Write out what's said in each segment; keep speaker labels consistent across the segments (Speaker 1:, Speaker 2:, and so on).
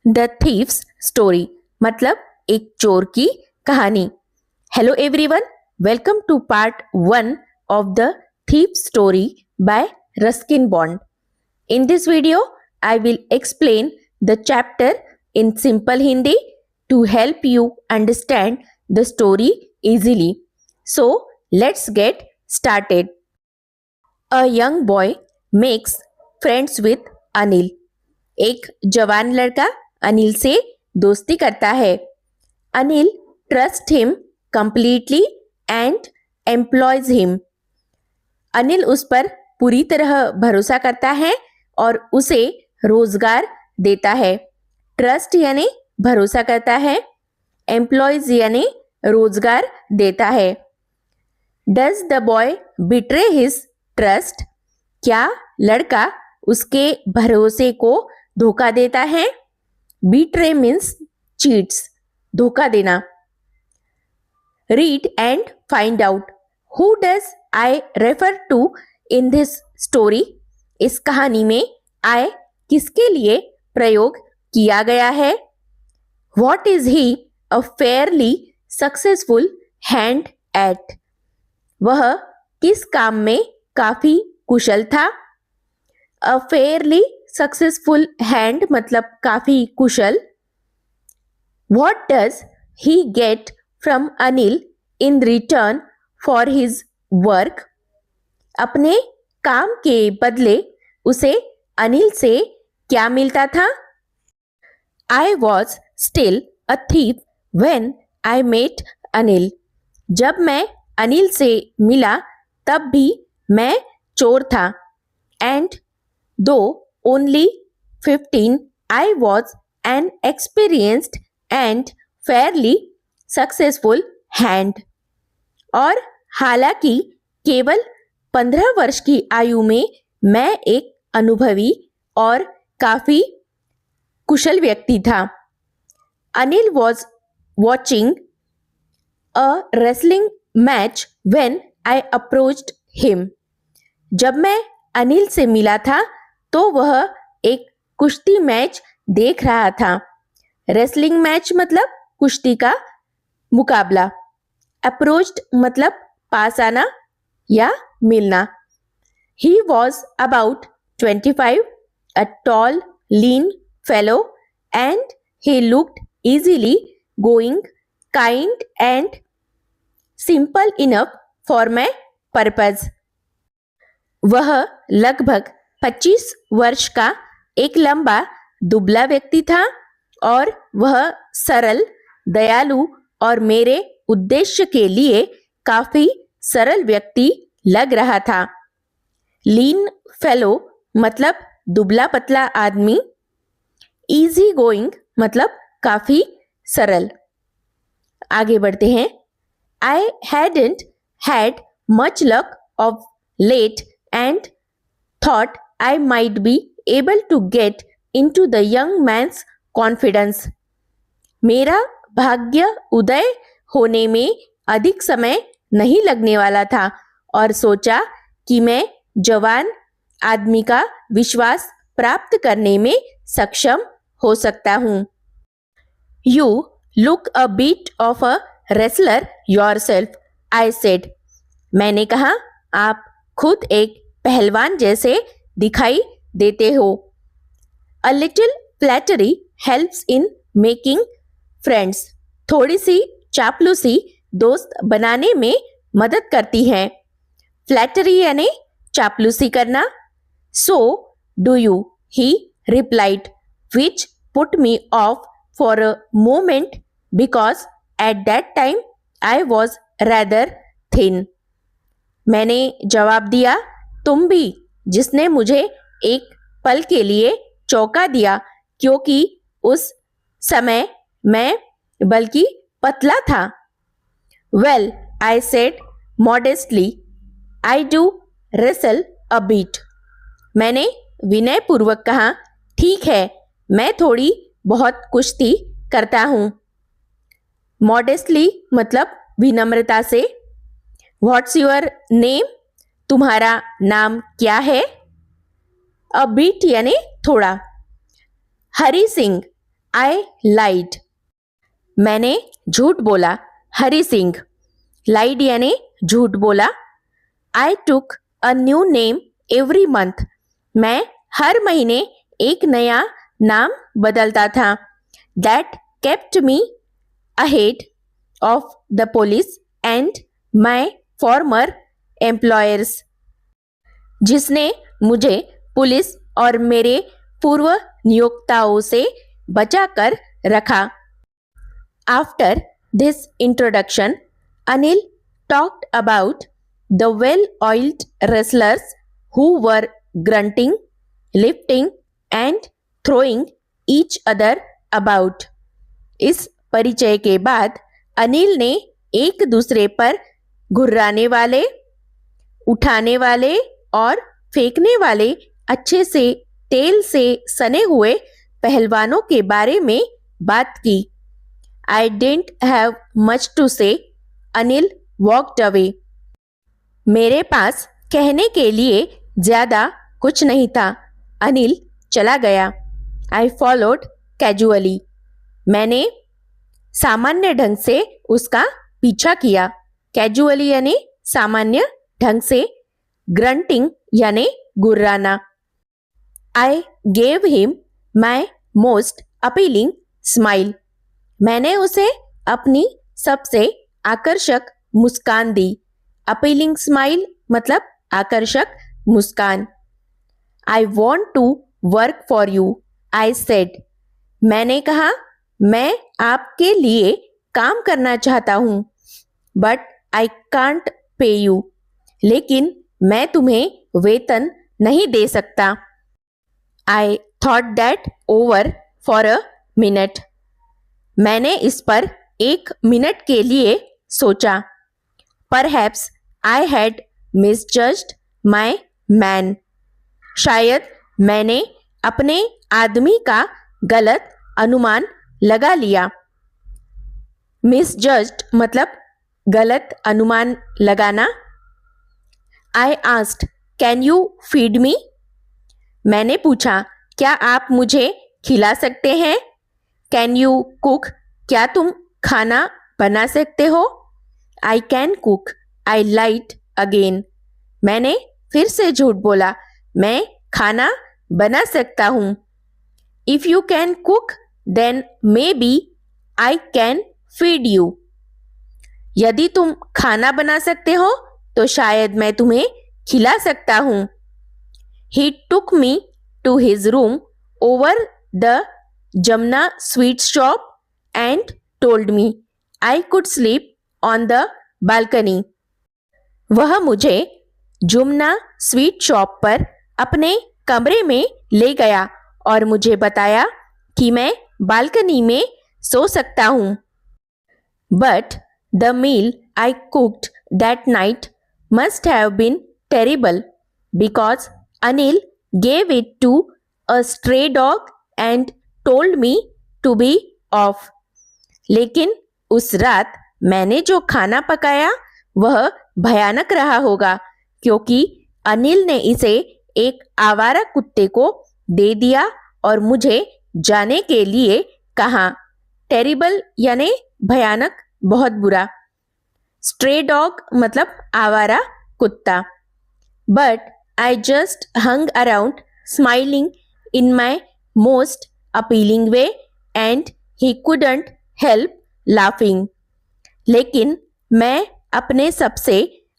Speaker 1: The thieves story मतलब एक चोर की कहानी। Hello everyone, welcome to part 1 of the thief story by Ruskin Bond. In this video, I will explain the chapter in simple Hindi to help you understand the story easily. So, let's get started. A young boy makes friends with Anil. एक जवान लड़का अनिल से दोस्ती करता है। Anil trust him completely and employees him. Anil उस पर पूरी तरह भरोसा करता है और उसे रोजगार देता है। ट्रस्ट यानी भरोसा करता है, एम्प्लॉयज यानी रोजगार देता है। Does the boy betray his trust? क्या लड़का उसके भरोसे को धोखा देता है? बिट्रे मीन्स चीट्स, धोखा देना। Read and find out who does I refer to in this story. इस कहानी में आई किसके लिए प्रयोग किया गया है? What is he a fairly successful hand eight? वह किस काम में काफी कुशल था? अ फेयरली सक्सेसफुल हैंड मतलब काफी कुशल। What does he get from Anil in return for his work? अपने काम के बदले उसे अनिल से क्या मिलता था? I was still a thief when I met Anil. जब मैं अनिल से मिला तब भी मैं चोर था। एंड दो only 15, I was an experienced and fairly successful hand. और हालांकि केवल 15 वर्ष की आयु में मैं एक अनुभवी और काफी कुशल व्यक्ति था। Anil was watching a wrestling match when I approached him. जब मैं अनिल से मिला था तो वह एक कुश्ती मैच देख रहा था। रेसलिंग मैच मतलब कुश्ती का मुकाबला। अप्रोच्ड मतलब पास आना या मिलना। He was about 25, a tall lean fellow and he looked easily going, kind and simple enough for my purpose. वह लगभग 25 वर्ष का एक लंबा दुबला व्यक्ति था और वह सरल, दयालु और मेरे उद्देश्य के लिए काफी सरल व्यक्ति लग रहा था। लीन फेलो मतलब दुबला पतला आदमी। इजी गोइंग मतलब काफी सरल। आगे बढ़ते हैं। I hadn't had much luck of late and thought I might be able to get into the young man's confidence. मेरा भाग्य उदय होने में अधिक समय नहीं लगने वाला था और सोचा कि मैं जवान आदमी का विश्वास प्राप्त करने में सक्षम हो सकता हूँ। You look a bit of a wrestler yourself, I said. मैंने कहा, आप खुद एक पहलवान जैसे दिखाई देते हो। A little flattery helps in making friends. थोड़ी सी चापलूसी दोस्त बनाने में मदद करती है। फ्लैटरी यानी चापलूसी करना। So do you, he replied, which put me off for a moment because at that time I was rather thin. मैंने जवाब दिया, तुम भी, जिसने मुझे एक पल के लिए चौंका दिया क्योंकि उस समय मैं बल्कि पतला था। Well, I said modestly, I do wrestle a bit. मैंने विनयपूर्वक कहा, ठीक है, मैं थोड़ी बहुत कुश्ती करता हूँ। मॉडेस्टली मतलब विनम्रता से। What's your name? तुम्हारा नाम क्या है? अ बीट यानी थोड़ा। Hari Singh, I lied. मैंने झूठ बोला. हरी सिंह. Lied यानी झूठ बोला. I took a new name every month. मैं हर महीने एक नया नाम बदलता था. That kept me ahead of the police and my former employers. जिसने मुझे पुलिस और मेरे पूर्व नियोक्ताओं से बचाकर रखा. After this introduction, Anil talked about the well-oiled wrestlers who were grunting, lifting and throwing each other about. इस परिचय के बाद अनिल ने एक दूसरे पर घुर्राने वाले, उठाने वाले और फेंकने वाले अच्छे से तेल से सने हुए पहलवानों के बारे में बात की. I didn't have much to say. Anil walked away. मेरे पास कहने के लिए ज्यादा कुछ नहीं था. अनिल चला गया. I followed casually. मैंने सामान्य ढंग से उसका पीछा किया. Casually यानी सामान्य ढंग से. Grunting यानी गुर्राना. I gave him my most appealing smile. मैंने उसे अपनी सबसे आकर्षक मुस्कान दी. अपीलिंग स्माइल मतलब आकर्षक मुस्कान. I want to work for you, I said. मैंने कहा मैं आपके लिए काम करना चाहता हूँ. But I can't pay you. लेकिन मैं तुम्हें वेतन नहीं दे सकता. I thought that over for a minute. मैंने इस पर एक मिनट के लिए सोचा. Perhaps I had misjudged my man. शायद मैंने अपने आदमी का गलत अनुमान लगा लिया. Misjudged मतलब गलत अनुमान लगाना. I asked, can you feed me? मैंने पूछा, क्या आप मुझे खिला सकते हैं? Can you cook? क्या तुम खाना बना सकते हो? I can cook. I lied again. मैंने फिर से झूठ बोला. मैं खाना बना सकता हूँ. If you can cook, then maybe I can feed you. यदि तुम खाना बना सकते हो तो शायद मैं तुम्हें खिला सकता हूँ. He took me to his room over the Jamna sweets shop and told me I could sleep on the balcony. वह मुझे जुमना स्वीट शॉप पर अपने कमरे में ले गया और मुझे बताया कि मैं बालकनी में सो सकता हूँ. But the meal I cooked that night must have been terrible because Anil gave it to a stray dog and told me to be off. लेकिन उस रात मैंने जो खाना पकाया वह भयानक रहा होगा क्योंकि अनिल ने इसे एक आवारा कुत्ते को दे दिया और मुझे जाने के लिए कहा. टेरिबल यानी भयानक, बहुत बुरा. स्ट्रे डॉग मतलब आवारा कुत्ता. But I just hung around smiling in my most appealing way and he couldn't help laughing. लेकिन मैं अपने सबसे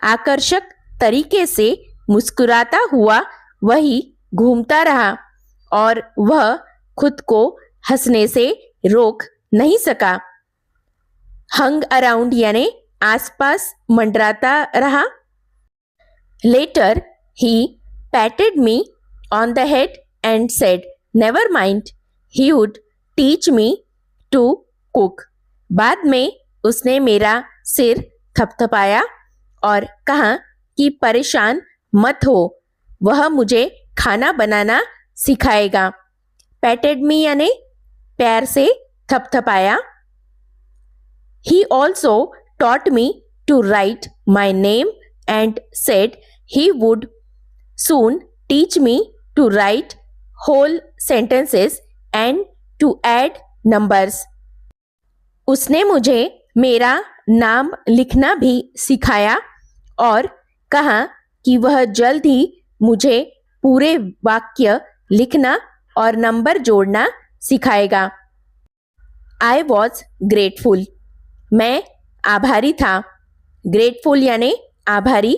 Speaker 1: आकर्षक तरीके से मुस्कुराता हुआ वही घूमता रहा और वह खुद को हंसने से रोक नहीं सका. Hung around यानी आसपास मंडराता रहा. Later he patted me on the head and said, never mind, he would teach me to cook. बाद में उसने मेरा सिर थपथपाया और कहा कि परेशान मत हो, वह मुझे खाना बनाना सिखाएगा. पैटेड मी यानी पैर से थपथपाया. He also taught me to write my name and said he would soon teach me to write whole sentences and to add numbers. उसने मुझे मेरा नाम लिखना भी सिखाया और कहा कि वह जल्द ही मुझे पूरे वाक्य लिखना और नंबर जोड़ना सिखाएगा। I was grateful. मैं आभारी था। ग्रेटफुल यानी आभारी।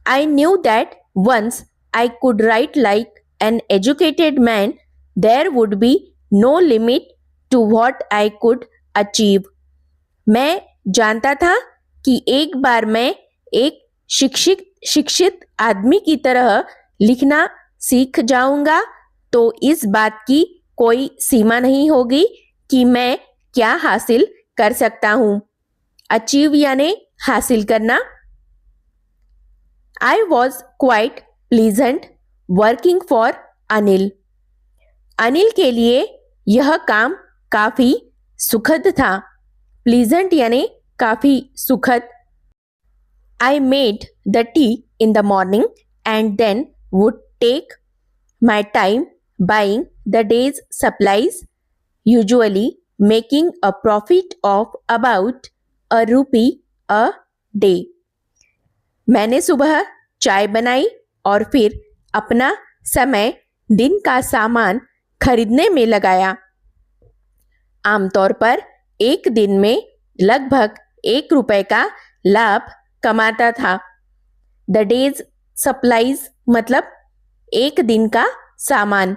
Speaker 1: I knew that once I could write like an educated man there would be no limit to what I could achieve. मैं जानता था कि एक बार मैं एक शिक्षित आदमी की तरह लिखना सीख जाऊंगा तो इस बात की कोई सीमा नहीं होगी कि मैं क्या हासिल कर सकता हूं। अचीव यानी हासिल करना। I was quite pleasant working for Anil. Anil के लिए यह काम काफी सुखद था। प्लीजेंट यानी काफी सुखद। I made the tea in the morning and then would take my time buying the days supplies, usually making a profit of about ₹1 a day. मैंने सुबह चाय बनाई और फिर अपना समय दिन का सामान खरीदने में लगाया। आमतौर पर एक दिन में लगभग ₹1 का लाभ कमाता था। द डेज सप्लाईज मतलब एक दिन का सामान।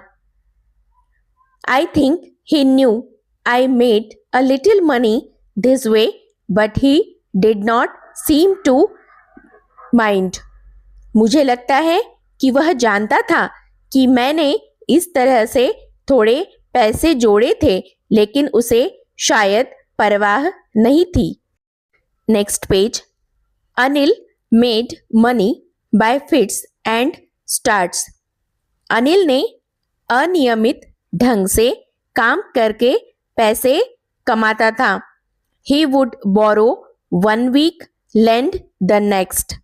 Speaker 1: I think he knew I made a little money this way but he did not seem to mind. मुझे लगता है कि वह जानता था कि मैंने इस तरह से थोड़े पैसे जोड़े थे, लेकिन उसे शायद परवाह नहीं थी। Next page. Anil made money by fits and starts. Anil ने अनियमित ढंग से काम करके पैसे कमाता था। He would borrow 1 week lend the next.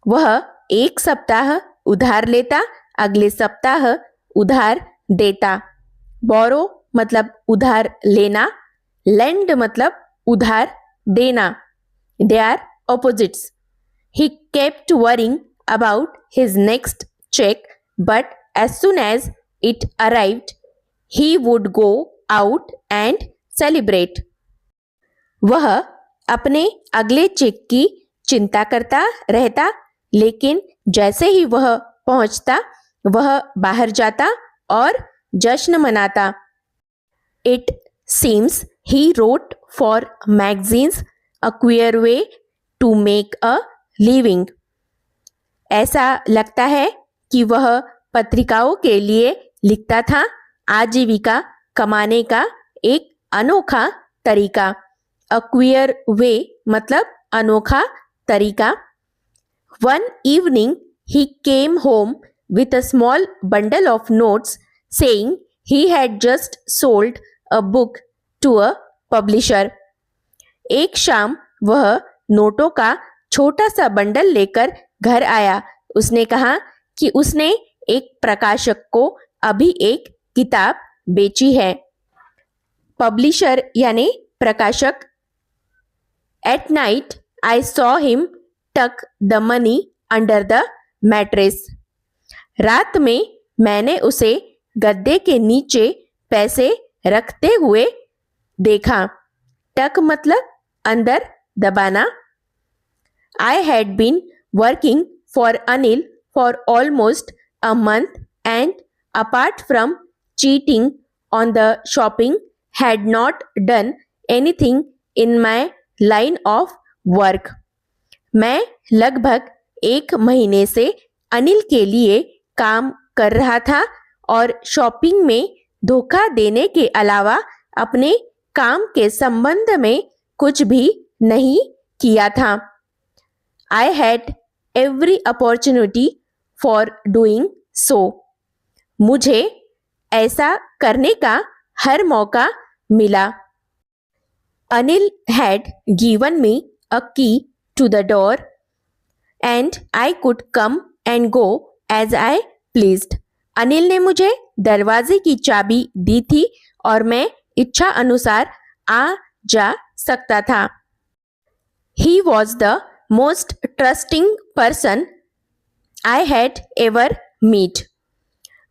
Speaker 1: वह एक सप्ताह उधार लेता, अगले सप्ताह उधार देता। बोरो मतलब उधार लेना, लेंड मतलब उधार देना। They are opposites. He kept worrying about his next cheque but as soon as it arrived he would go out and celebrate. वह अपने अगले चेक की चिंता करता रहता, लेकिन जैसे ही वह पहुंचता वह बाहर जाता और जश्न मनाता। It seems he wrote for magazines a queer way to make a living. ऐसा लगता है कि वह पत्रिकाओं के लिए लिखता था, आजीविका कमाने का एक अनोखा तरीका। अ क्वियर वे मतलब अनोखा तरीका। One evening, he came home with a small bundle of notes saying he had just sold a book to a publisher. एक शाम वह नोटों का छोटा सा बंडल लेकर घर आया। उसने कहा कि उसने एक प्रकाशक को अभी एक किताब बेची है। पब्लिशर यानी प्रकाशक। At night, I saw him tuck the money under the mattress. रात में मैंने उसे गद्दे के नीचे पैसे रखते हुए देखा। टक मतलब अंदर दबाना। I had been working for Anil for almost a month and apart from cheating on the shopping had not done anything in my line of work. मैं लगभग 1 महीने से अनिल के लिए काम कर रहा था और शॉपिंग में धोखा देने के अलावा अपने काम के संबंध में कुछ भी नहीं किया था। I had every opportunity for doing so. मुझे ऐसा करने का हर मौका मिला। Anil had given me a key to the door and I could come and go as I pleased. Anil ने मुझे दरवाजे की चाबी दी थी और मैं इच्छा अनुसार आ जा सकता था। He was the most trusting person I had ever met.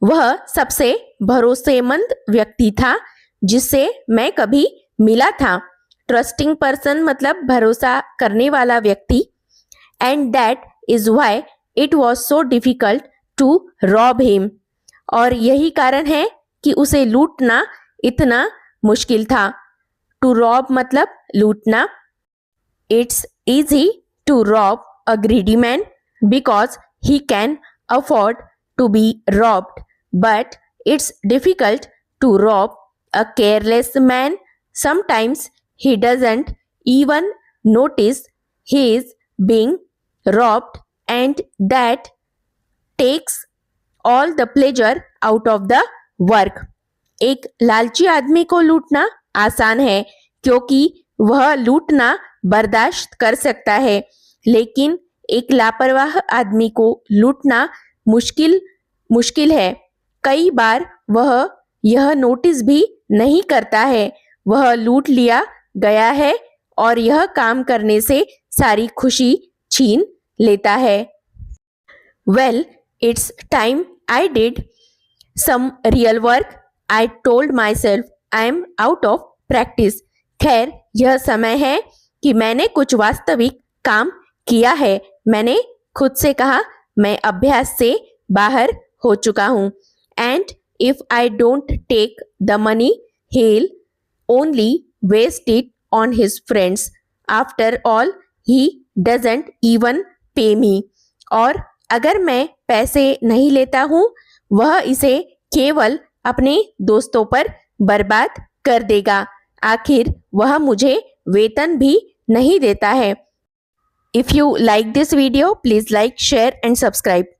Speaker 1: वह सबसे भरोसेमंद व्यक्ति था जिससे मैं कभी मिला था। ट्रस्टिंग पर्सन मतलब भरोसा करने वाला व्यक्ति। And that is why it was so difficult to rob him, और यही कारण है कि उसे लूटना इतना मुश्किल था। टू रॉब मतलब लूटना। It's easy to rob a greedy man because he can afford to be robbed, but it's difficult to rob a careless man. Sometimes he doesn't even notice he is being robbed, and that takes all the pleasure out of the work. एक लालची आदमी को लूटना आसान है क्योंकि वह लूटना बर्दाश्त कर सकता है, लेकिन एक लापरवाह आदमी को लूटना मुश्किल है। कई बार वह यह नोटिस भी नहीं करता है वह लूट लिया गया है और यह काम करने से सारी खुशी छीन लेता है। Well, it's time I did some real work. I told myself I am out of practice. खैर, यह समय है कि मैंने कुछ वास्तविक काम किया है। मैंने खुद से कहा मैं अभ्यास से बाहर हो चुका हूँ। And if I don't take the money he'll only waste it on his friends. After all, he doesn't even pay me. और अगर मैं पैसे नहीं लेता हूँ वह इसे केवल अपने दोस्तों पर बर्बाद कर देगा। आखिर वह मुझे वेतन भी नहीं देता है। If you like this video please like, share and subscribe.